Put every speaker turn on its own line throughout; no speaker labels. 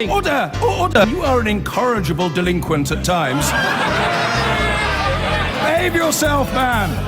Order! Order! You are an incorrigible delinquent at times. Behave yourself, man!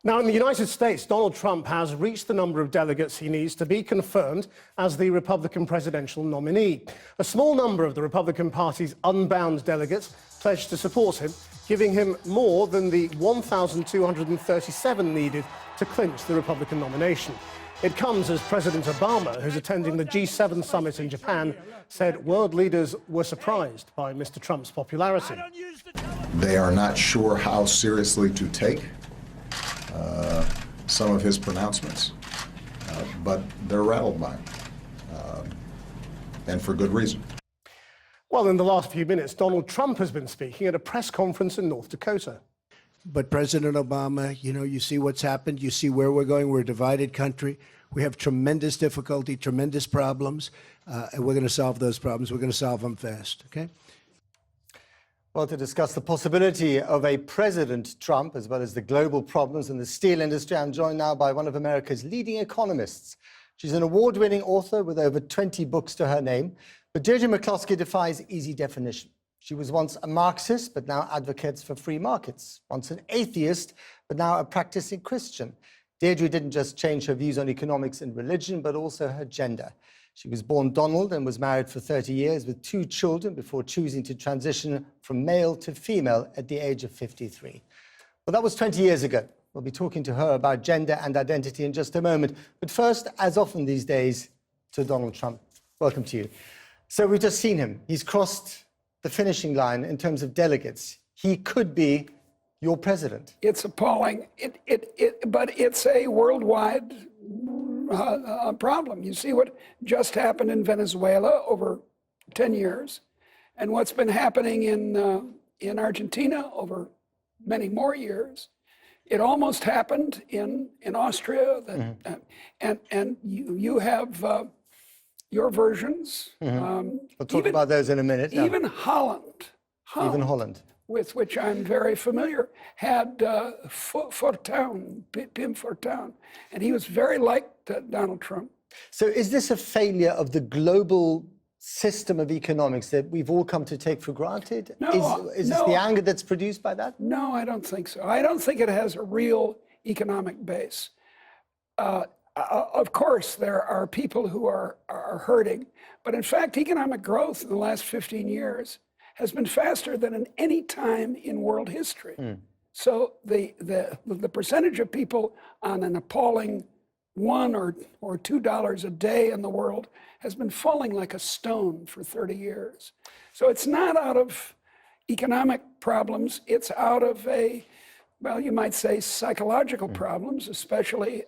Now, in the United States, Donald Trump has reached the number of delegates he needs to be confirmed as the Republican presidential nominee. A small number of the Republican Party's unbound delegates pledged to support him, giving him more than the 1,237 needed to clinch the Republican nomination. It comes as President Obama, who's attending the G7 summit in Japan, said world leaders were surprised by Mr. Trump's popularity.
They are not sure how seriously to take some of his pronouncements, but they're rattled by him, and for good reason.
Well, in the last few minutes, Donald Trump has been speaking at a press conference in North Dakota.
But President Obama, you see what's happened. You see where we're going. We're a divided country. We have tremendous difficulty, tremendous problems, and we're going to solve those problems. We're going to solve them fast, okay?
Well, to discuss the possibility of a President Trump, as well as the global problems in the steel industry, I'm joined now by one of America's leading economists. She's an award-winning author with over 20 books to her name. But Deirdre McCloskey defies easy definition. She was once a Marxist, but now advocates for free markets. Once an atheist, but now a practicing Christian. Deirdre didn't just change her views on economics and religion, but also her gender. She was born Donald and was married for 30 years with 2 children before choosing to transition from male to female at the age of 53. Well, that was 20 years ago. We'll be talking to her about gender and identity in just a moment. But first, as often these days, to Donald Trump. Welcome to you. So we've just seen him. He's crossed the finishing line in terms of delegates. He could be your president.
It's appalling, but it's a worldwide problem. You see what just happened in Venezuela over 10 years, and what's been happening in Argentina over many more years. It almost happened in Austria, and you have your versions.
We'll talk about those in a minute.
Even Holland.
Even Holland.
With which I'm very familiar, had Fortuyn, Pim Fortuyn, and he was very like Donald Trump.
So is this a failure of the global system of economics that we've all come to take for granted?
No,
is this the anger that's produced by that?
No, I don't think so. I don't think it has a real economic base. Of course, there are people who are hurting, but in fact, economic growth in the last 15 years has been faster than in any time in world history. So the percentage of people on an appalling $1 or $2 a day in the world has been falling like a stone for 30 years. So it's not out of economic problems, it's out of you might say psychological problems, especially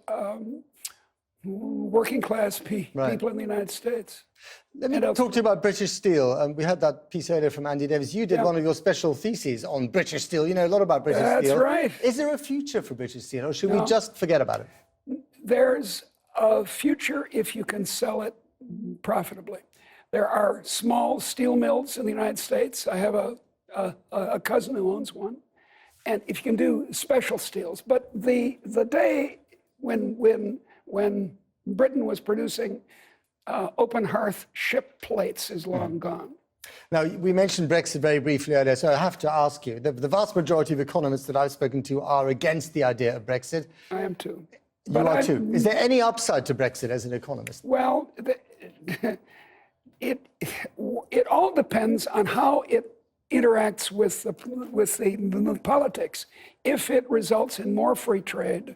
working class people in the United States.
Let me talk to you about British Steel. We had that piece earlier from Andy Davis. You did one of your special theses on British Steel. You know a lot about British Steel.
That's right.
Is there a future for British Steel, or should we just forget about it?
There's a future if you can sell it profitably. There are small steel mills in the United States. I have a cousin who owns one. And if you can do special steels. But the day when Britain was producing open hearth ship plates is long gone.
Now, we mentioned Brexit very briefly earlier, so I have to ask you, the vast majority of economists that I've spoken to are against the idea of Brexit.
I am too.
You are too. Is there any upside to Brexit as an economist?
Well, it all depends on how it interacts with the politics. If it results in more free trade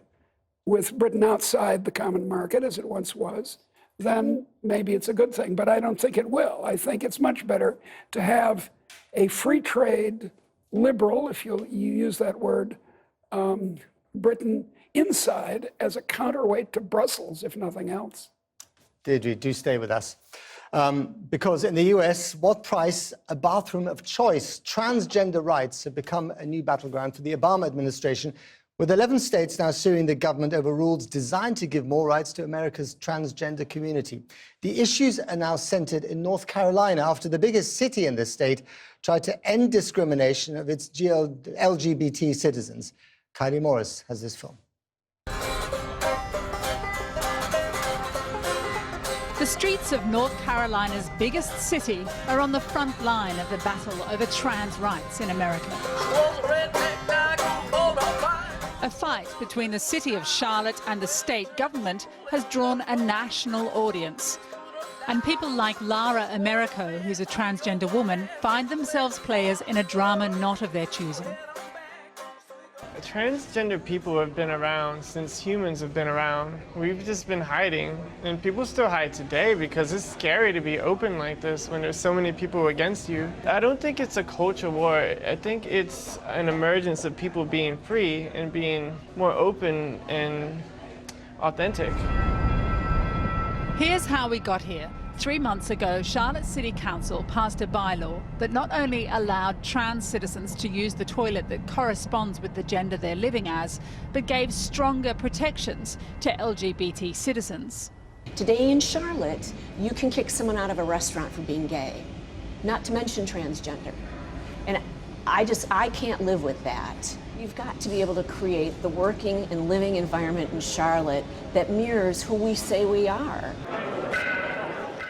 with Britain outside the common market, as it once was, then maybe it's a good thing. But I don't think it will. I think it's much better to have a free trade liberal, if you use that word, Britain inside as a counterweight to Brussels, if nothing else.
Deirdre, do stay with us. Because in the US, what price? A bathroom of choice. Transgender rights have become a new battleground for the Obama administration, With 11 states now suing the government over rules designed to give more rights to America's transgender community. The issues are now centered in North Carolina after the biggest city in the state tried to end discrimination of its LGBT citizens. Kylie Morris has this film.
The streets of North Carolina's biggest city are on the front line of the battle over trans rights in America. A fight between the city of Charlotte and the state government has drawn a national audience. And people like Lara Americo, who's a transgender woman, find themselves players in a drama not of their choosing.
Transgender people have been around since humans have been around. We've just been hiding, and people still hide today because it's scary to be open like this when there's so many people against you. I don't think it's a culture war. I think it's an emergence of people being free and being more open and authentic.
Here's how we got here. 3 months ago, Charlotte City Council passed a bylaw that not only allowed trans citizens to use the toilet that corresponds with the gender they're living as, but gave stronger protections to LGBT citizens.
Today in Charlotte, you can kick someone out of a restaurant for being gay, not to mention transgender. And I can't live with that. You've got to be able to create the working and living environment in Charlotte that mirrors who we say we are.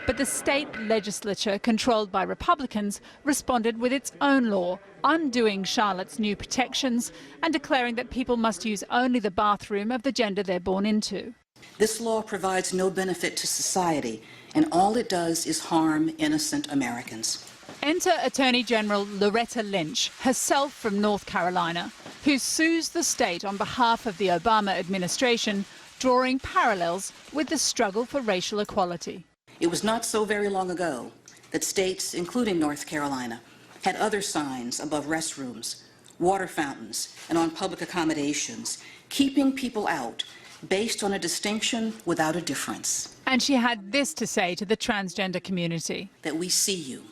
But the state legislature, controlled by Republicans, responded with its own law, undoing Charlotte's new protections and declaring that people must use only the bathroom of the gender they're born into.
This law provides no benefit to society, and all it does is harm innocent Americans.
Enter Attorney General Loretta Lynch, herself from North Carolina, who sues the state on behalf of the Obama administration, drawing parallels with the struggle for racial equality.
It was not so very long ago that states, including North Carolina, had other signs above restrooms, water fountains, and on public accommodations, keeping people out based on a distinction without a difference.
And she had this to say to the transgender community.
That we see you,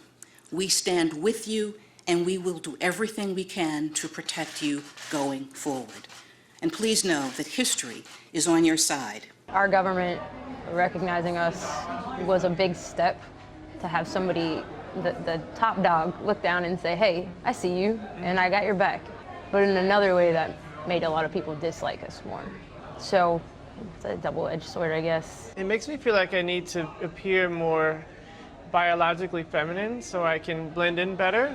we stand with you, and we will do everything we can to protect you going forward. And please know that history is on your side.
Our government recognizing us was a big step. To have somebody, the top dog, look down and say, hey, I see you and I got your back. But in another way that made a lot of people dislike us more. So it's a double-edged sword, I guess.
It makes me feel like I need to appear more biologically feminine so I can blend in better.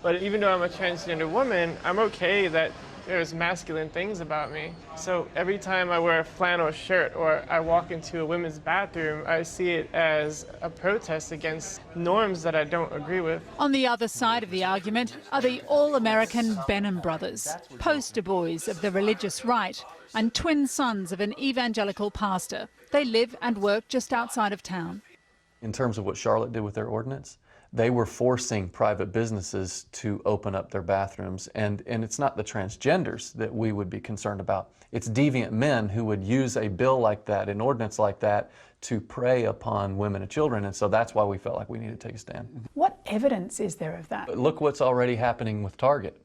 But even though I'm a transgender woman, I'm okay that there's masculine things about me. So every time I wear a flannel shirt or I walk into a women's bathroom, I see it as a protest against norms that I don't agree with.
On the other side of the argument are the all-American Benham brothers, poster boys of the religious right and twin sons of an evangelical pastor. They live and work just outside of town.
In terms of what Charlotte did with their ordinance, they were forcing private businesses to open up their bathrooms. And it's not the transgenders that we would be concerned about. It's deviant men who would use a bill like that, an ordinance like that, to prey upon women and children. And so that's why we felt like we needed to take a stand.
What evidence is there of that?
Look what's already happening with Target.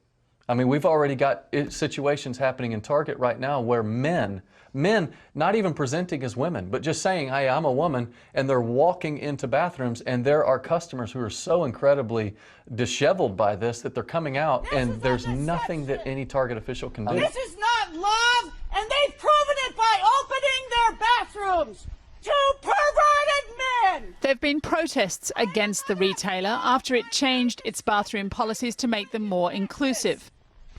I mean, we've already got situations happening in Target right now where men not even presenting as women, but just saying, hey, I'm a woman, and they're walking into bathrooms, and there are customers who are so incredibly disheveled by this that they're coming out, and there's nothing that any Target official can do.
This is not love, and they've proven it by opening their bathrooms to perverted men!
There have been protests against the retailer after it changed its bathroom policies to make them more inclusive.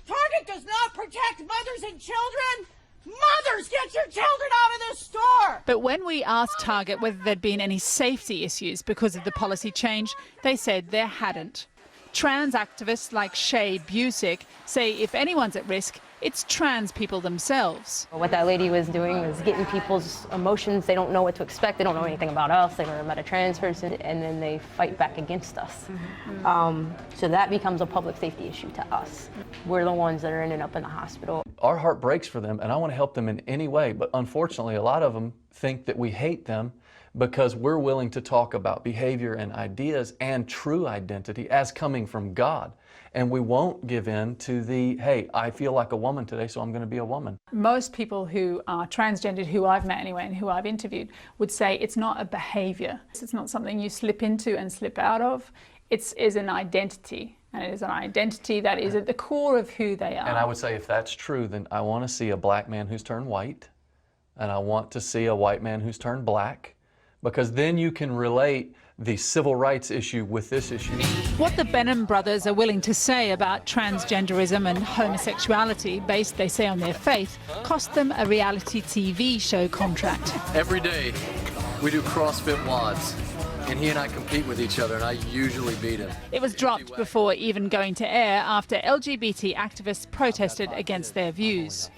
Target does not protect mothers and children. Mothers, get your children out of this store!
But when we asked Target whether there'd been any safety issues because of the policy change, they said there hadn't. Trans activists like Shay Busick say if anyone's at risk, it's trans people themselves.
What that lady was doing was getting people's emotions. They don't know what to expect. They don't know anything about us. They've never met a trans person, and then they fight back against us. So that becomes a public safety issue to us. We're the ones that are ending up in the hospital.
Our heart breaks for them, and I want to help them in any way, but unfortunately, a lot of them think that we hate them because we're willing to talk about behavior and ideas and true identity as coming from God. And we won't give in to the, hey, I feel like a woman today, so I'm going to be a woman.
Most people who are transgendered, who I've met anyway and who I've interviewed, would say it's not a behavior. It's not something you slip into and slip out of. It is an identity. And it is an identity that is at the core of who they are.
And I would say if that's true, then I want to see a black man who's turned white, and I want to see a white man who's turned black, because then you can relate the civil rights issue with this issue.
What the Benham brothers are willing to say about transgenderism and homosexuality, based, they say, on their faith, cost them a reality TV show contract.
Every day, we do CrossFit WODs, and he and I compete with each other, and I usually beat him.
It was dropped before even going to air after LGBT activists protested against their views.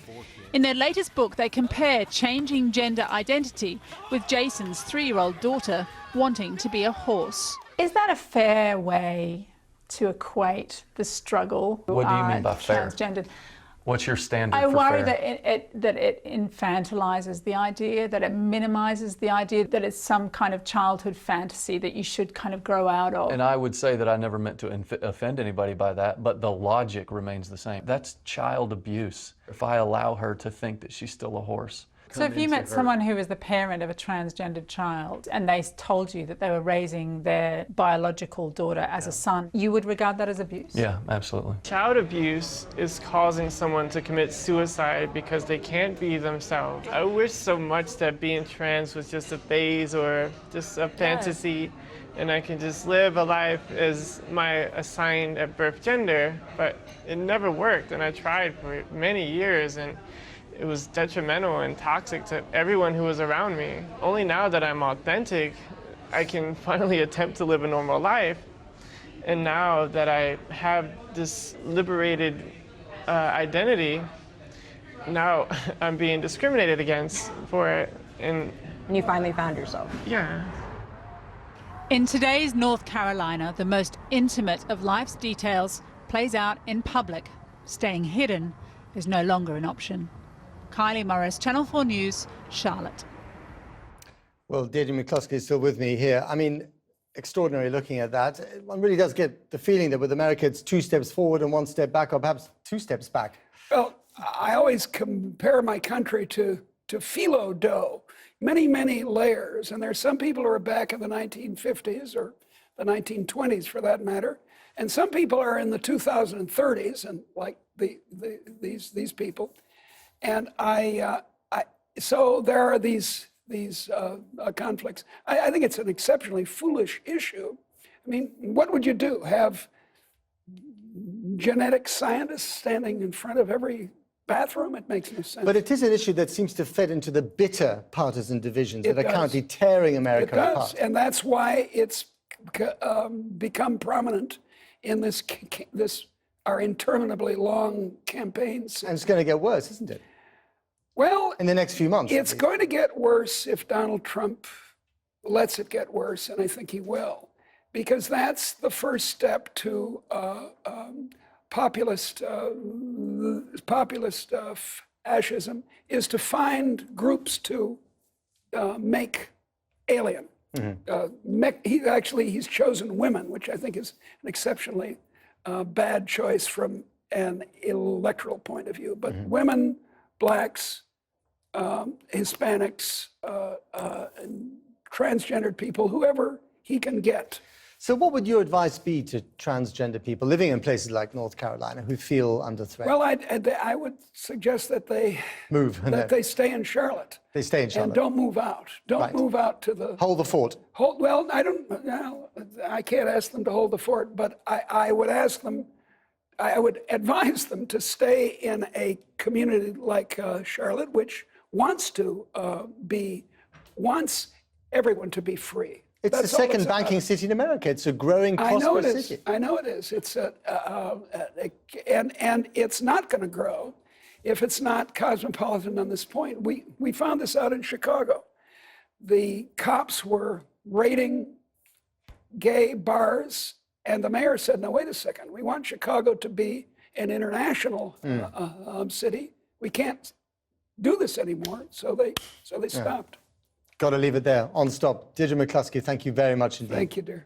In their latest book, they compare changing gender identity with Jason's 3-year-old daughter wanting to be a horse. Is that a fair way to equate the struggle?
What do you mean by fair?
Transgendered?
What's your standard
I
for
worry
fair?
that it infantilizes the idea, that it minimizes the idea, that it's some kind of childhood fantasy that you should kind of grow out of.
And I would say that I never meant to offend anybody by that, but the logic remains the same. That's child abuse. If I allow her to think that she's still a horse.
So if you met someone who was the parent of a transgendered child and they told you that they were raising their biological daughter as a son, you would regard that as abuse?
Yeah, absolutely.
Child abuse is causing someone to commit suicide because they can't be themselves. I wish so much that being trans was just a phase or just a fantasy, and I can just live a life as my assigned at birth gender, but it never worked, and I tried for many years, and it was detrimental and toxic to everyone who was around me. Only now that I'm authentic, I can finally attempt to live a normal life. And now that I have this liberated identity, now I'm being discriminated against for it. And
you finally found yourself.
Yeah.
In today's North Carolina, the most intimate of life's details plays out in public. Staying hidden is no longer an option. Kylie Morris, Channel 4 News, Charlotte.
Well, Deirdre McCluskey is still with me here. I mean, extraordinary looking at that. One really does get the feeling that with America, it's 2 steps forward and 1 step back, or perhaps 2 steps back.
Well, I always compare my country to phyllo dough. Many, many layers. And there's some people who are back in the 1950s or the 1920s for that matter. And some people are in the 2030s, and like these people. And so there are these conflicts. I think it's an exceptionally foolish issue. I mean, what would you do? Have genetic scientists standing in front of every bathroom? It makes no sense.
But it is an issue that seems to fit into the bitter partisan divisions that are currently tearing America apart.
And that's why it's become prominent in our interminably long campaigns.
And it's going to get worse, isn't it?
Well,
in the next few months.
It's going to get worse if Donald Trump lets it get worse, and I think he will, because that's the first step to populist fascism, is to find groups to make alien. Mm-hmm. He's chosen women, which I think is an exceptionally bad choice from an electoral point of view. But women, blacks, Hispanics, transgendered people, whoever he can get.
So what would your advice be to transgender people living in places like North Carolina who feel under threat?
Well, I would suggest that they move, that they stay in Charlotte.
They stay in Charlotte.
And don't move out. Don't move out to the...
Hold the fort.
Well, I can't ask them to hold the fort, but I would ask them, I would advise them to stay in a community like Charlotte, which wants everyone to be free.
It's the second banking city in America. It's a growing, prosperous city.
I know it is. It's and it's not going to grow if it's not cosmopolitan on this point. We found this out in Chicago. The cops were raiding gay bars, and the mayor said, "No, wait a second. We want Chicago to be an international city. We can't do this anymore." So they stopped.
Got to leave it there. On stop. Deirdre McCluskey, thank you very much indeed.
Thank you, dear.